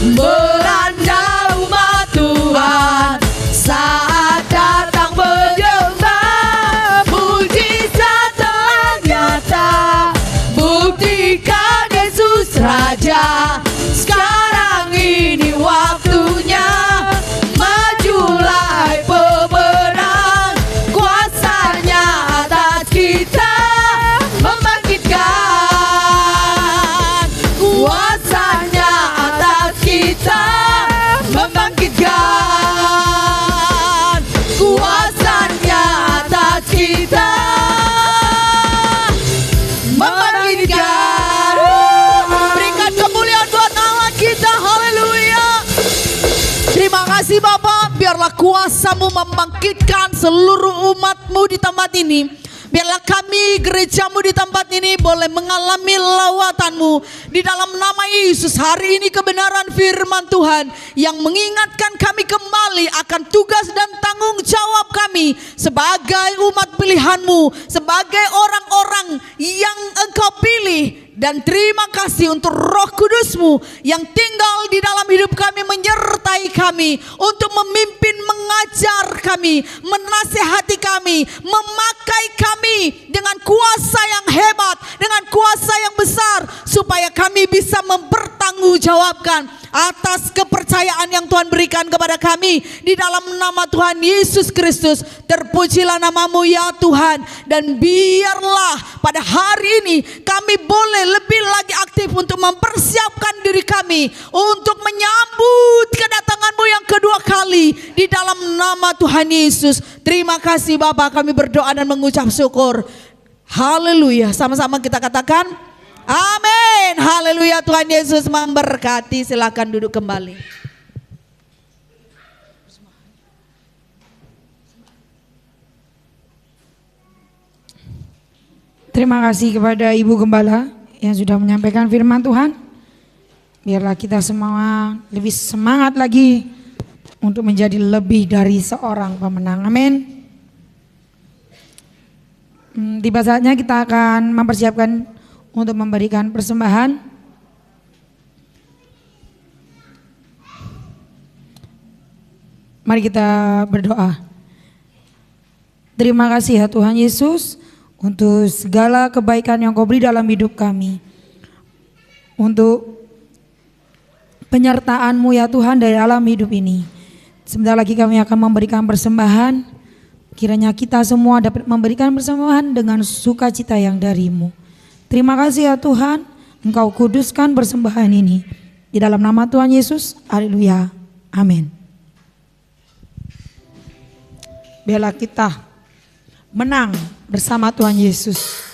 melanda umat Tuhan. Saat datang menjembat, mujizat telah nyata, buktikan Yesus Raja. Sekarang ini waktunya, majulah hai pemenang, kuasanya atas kita membangkitkan. Kuasanya atas kita membangkitkan. Kuasanya atas kita membangkitkan. Berikan kemuliaan buat Allah kita. Haleluya. Terima kasih Bapak. Biarlah kuasa-Mu membangkitkan seluruh umat-Mu di tempat ini. Biarlah kami gereja-Mu di tempat ini boleh mengalami lawatan-Mu. Di dalam nama Yesus, hari ini kebenaran firman Tuhan yang mengingatkan kami kembali akan tugas dan tanggung jawab kami sebagai umat pilihan-Mu, sebagai orang-orang yang Engkau pilih. Dan terima kasih untuk Roh Kudus-Mu yang tinggal di dalam hidup kami, menyertai kami untuk memimpin, mengajar kami, menasihati kami, memakai kami dengan kuasa yang hebat, dengan kuasa yang besar, supaya kami bisa mempertahankan pertanggungjawabkan atas kepercayaan yang Tuhan berikan kepada kami. Di dalam nama Tuhan Yesus Kristus, terpujilah namamu ya Tuhan. Dan biarlah pada hari ini kami boleh lebih lagi aktif untuk mempersiapkan diri kami untuk menyambut kedatanganmu yang kedua kali di dalam nama Tuhan Yesus. Terima kasih Bapa, kami berdoa dan mengucap syukur. Haleluya. Sama-sama kita katakan amin. Haleluya. Tuhan Yesus memberkati. Silakan duduk kembali. Terima kasih kepada Ibu Gembala yang sudah menyampaikan firman Tuhan. Biarlah kita semua lebih semangat lagi untuk menjadi lebih dari seorang pemenang. Amin. Tiba saatnya kita akan mempersiapkan untuk memberikan persembahan. Mari kita berdoa. Terima kasih ya Tuhan Yesus untuk segala kebaikan yang Kau beri dalam hidup kami. Untuk penyertaan-Mu ya Tuhan dari dalam hidup ini. Sebentar lagi kami akan memberikan persembahan. Kiranya kita semua dapat memberikan persembahan dengan sukacita yang dari-Mu. Terima kasih ya Tuhan, Engkau kuduskan persembahan ini. Di dalam nama Tuhan Yesus, haleluya, amin. Biarlah kita menang bersama Tuhan Yesus.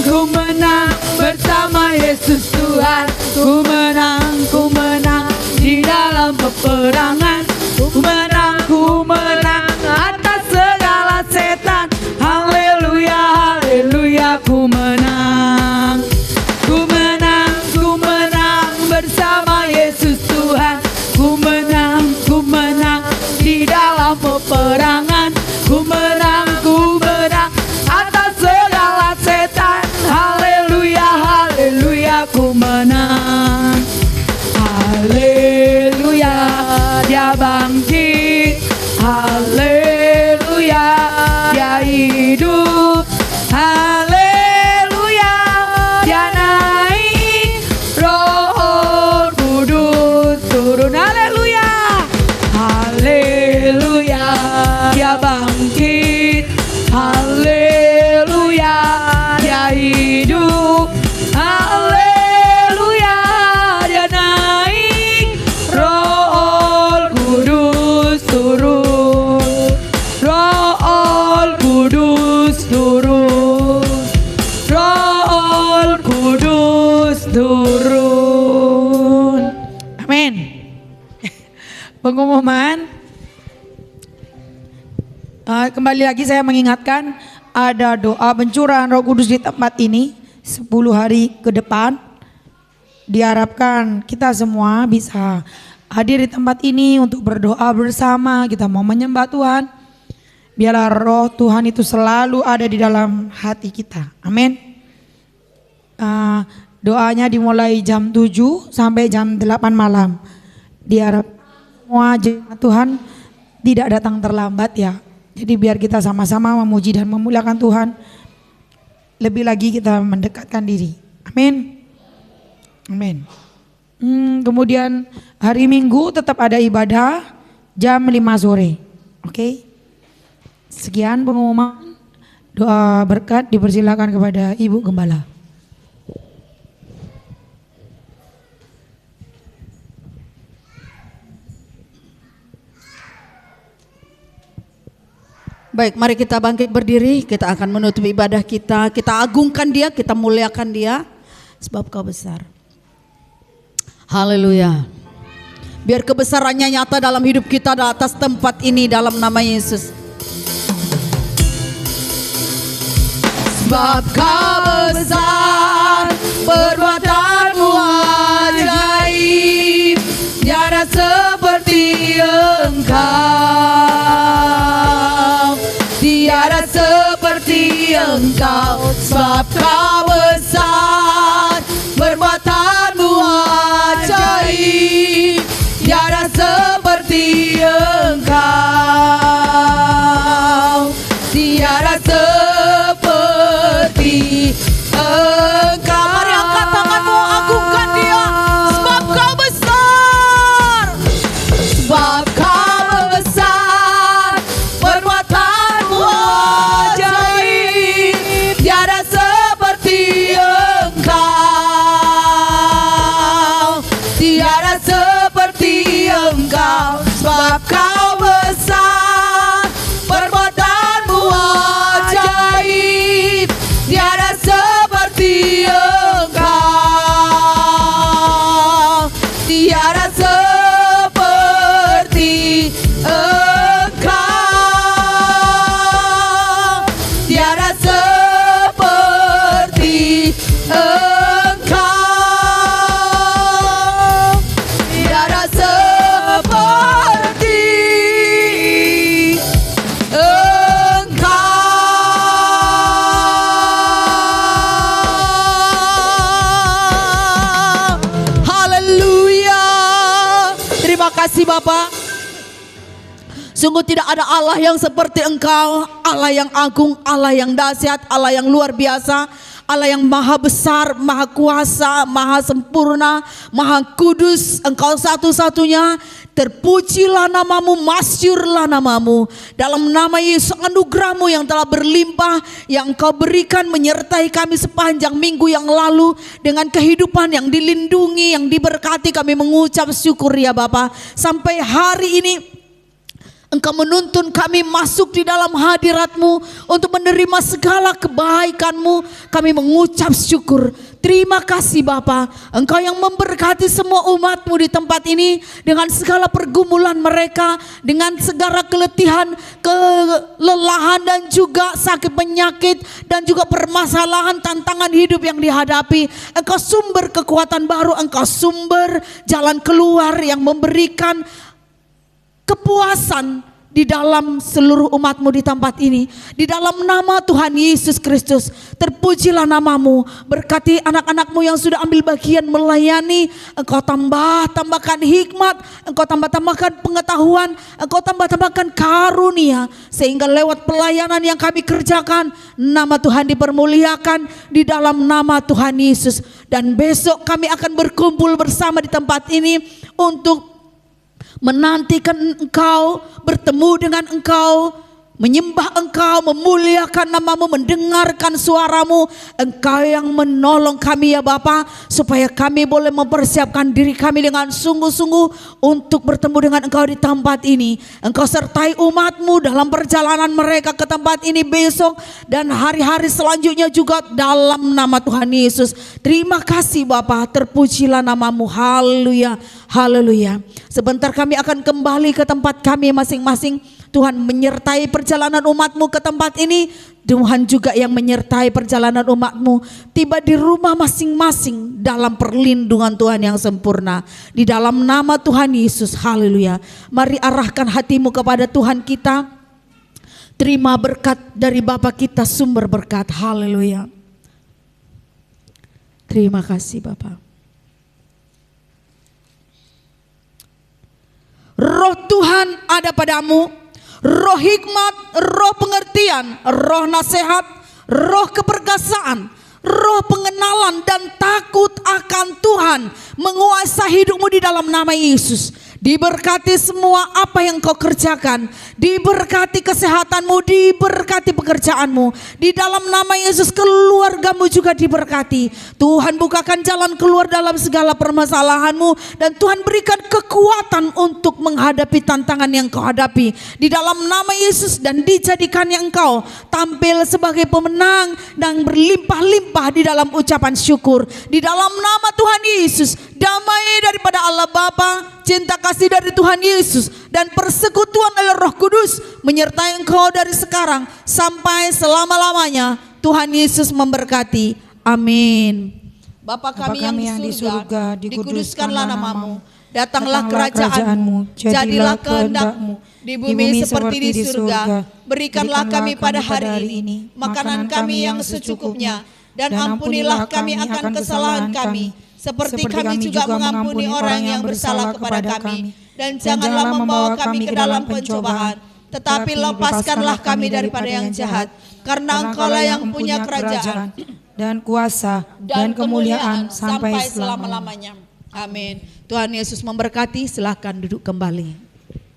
Ku menang bersama Yesus Tuhan. Ku menang di dalam peperangan. Ku menang atas segala setan. Haleluya, haleluya, ku menang. Ku menang bersama Yesus Tuhan. Ku menang di dalam peperangan. Ku menang atas segala setan. Haleluya, haleluya, ku menang. Haleluya, Dia bangkit. Haleluya, Dia hidup. Haleluya, Dia naik. Roh Kudus turun. Haleluya, haleluya, Dia bangkit. Haleluya, Dia hidup. Haleluya, Dia naik. Roh Kudus turun. Roh Kudus turun. Roh Kudus turun. Amin. Pengumuman. Kembali lagi saya mengingatkan ada doa pencurahan Roh Kudus di tempat ini 10 hari ke depan. Diharapkan kita semua bisa hadir di tempat ini untuk berdoa bersama. Kita mau menyembah Tuhan. Biarlah Roh Tuhan itu selalu ada di dalam hati kita. Amin. Doanya dimulai jam 7 sampai jam 8 malam. Diharap semua jemaat Tuhan tidak datang terlambat ya. Jadi biar kita sama-sama memuji dan memuliakan Tuhan. Lebih lagi kita mendekatkan diri. Amin. Amin. Kemudian hari Minggu tetap ada ibadah jam 5 sore. Oke. Sekian pengumuman. Doa berkat dipersilakan kepada Ibu Gembala. Baik, mari kita bangkit berdiri. Kita akan menutup ibadah kita. Kita agungkan Dia, kita muliakan Dia, sebab Kau besar. Haleluya. Biar kebesarannya nyata dalam hidup kita di atas tempat ini dalam nama Yesus. Sebab Kau besar, perbuatan-Mu ajaib, tiada seperti Engkau, tiada seperti Engkau. Sebab Kau besar, perbuatan-Mu ajaib, tiada seperti Engkau. tiada seperti Engkau, tiada seperti Engkau, tiada seperti Engkau. Haleluya. Terima kasih Bapa. Sungguh tidak ada Allah yang seperti Engkau, Allah yang agung, Allah yang dahsyat, Allah yang luar biasa, Allah yang maha besar, maha kuasa, maha sempurna, maha kudus. Engkau satu-satunya. Terpujilah namamu, masyurlah namamu. Dalam nama Yesus, anugerahmu yang telah berlimpah, yang Engkau berikan menyertai kami sepanjang minggu yang lalu, dengan kehidupan yang dilindungi, yang diberkati, kami mengucap syukur ya Bapa. Sampai hari ini Engkau menuntun kami masuk di dalam hadirat-Mu untuk menerima segala kebaikan-Mu. Kami mengucap syukur. Terima kasih Bapa. Engkau yang memberkati semua umat-Mu di tempat ini dengan segala pergumulan mereka, dengan segala keletihan, kelelahan dan juga sakit penyakit dan juga permasalahan tantangan hidup yang dihadapi. Engkau sumber kekuatan baru, Engkau sumber jalan keluar yang memberikan kepuasan di dalam seluruh umat-Mu di tempat ini. Di dalam nama Tuhan Yesus Kristus, terpujilah namamu. Berkati anak-anak-Mu yang sudah ambil bagian melayani. Engkau tambahkan hikmat, Engkau tambahkan pengetahuan, Engkau tambahkan karunia, sehingga lewat pelayanan yang kami kerjakan, nama Tuhan dipermuliakan di dalam nama Tuhan Yesus. Dan besok kami akan berkumpul bersama di tempat ini untuk menantikan Engkau, bertemu dengan Engkau, menyembah Engkau, memuliakan namamu, mendengarkan suaramu. Engkau yang menolong kami ya Bapa, supaya kami boleh mempersiapkan diri kami dengan sungguh-sungguh untuk bertemu dengan Engkau di tempat ini. Engkau sertai umat-Mu dalam perjalanan mereka ke tempat ini besok dan hari-hari selanjutnya juga dalam nama Tuhan Yesus. Terima kasih Bapa, terpujilah namamu. Haleluya, haleluya. Sebentar kami akan kembali ke tempat kami masing-masing. Tuhan menyertai perjalanan umat-Mu ke tempat ini. Tuhan juga yang menyertai perjalanan umat-Mu tiba di rumah masing-masing dalam perlindungan Tuhan yang sempurna. Di dalam nama Tuhan Yesus, haleluya. Mari arahkan hatimu kepada Tuhan kita. Terima berkat dari Bapa kita, sumber berkat. Haleluya. Terima kasih Bapa. Roh Tuhan ada padamu, roh hikmat, roh pengertian, roh nasihat, roh keperkasaan, roh pengenalan dan takut akan Tuhan menguasai hidupmu di dalam nama Yesus. Diberkati semua apa yang kau kerjakan, diberkati kesehatanmu, diberkati pekerjaanmu. Di dalam nama Yesus keluargamu juga diberkati. Tuhan bukakan jalan keluar dalam segala permasalahanmu, dan Tuhan berikan kekuatan untuk menghadapi tantangan yang kau hadapi. Di dalam nama Yesus, dan dijadikannya engkau tampil sebagai pemenang dan berlimpah-limpah di dalam ucapan syukur. Di dalam nama Tuhan Yesus, damai daripada Allah Bapa, cinta kasih dari Tuhan Yesus, dan persekutuan oleh Roh Kudus menyertai engkau dari sekarang sampai selama-lamanya. Tuhan Yesus memberkati. Amin. Bapa kami yang di surga, dikuduskanlah namamu. Datanglah kerajaanmu, jadilah kehendak-Mu di bumi seperti di surga. Berikanlah kami pada hari ini makanan kami yang secukupnya, dan ampunilah kami akan kesalahan kami, seperti kami juga mengampuni orang yang bersalah kepada kami. Dan janganlah membawa kami ke dalam pencobaan, tetapi lepaskanlah kami daripada yang jahat. Karena Engkaulah yang punya kerajaan dan kuasa dan kemuliaan sampai selama-lamanya. Amin. Tuhan Yesus memberkati. Silakan duduk kembali.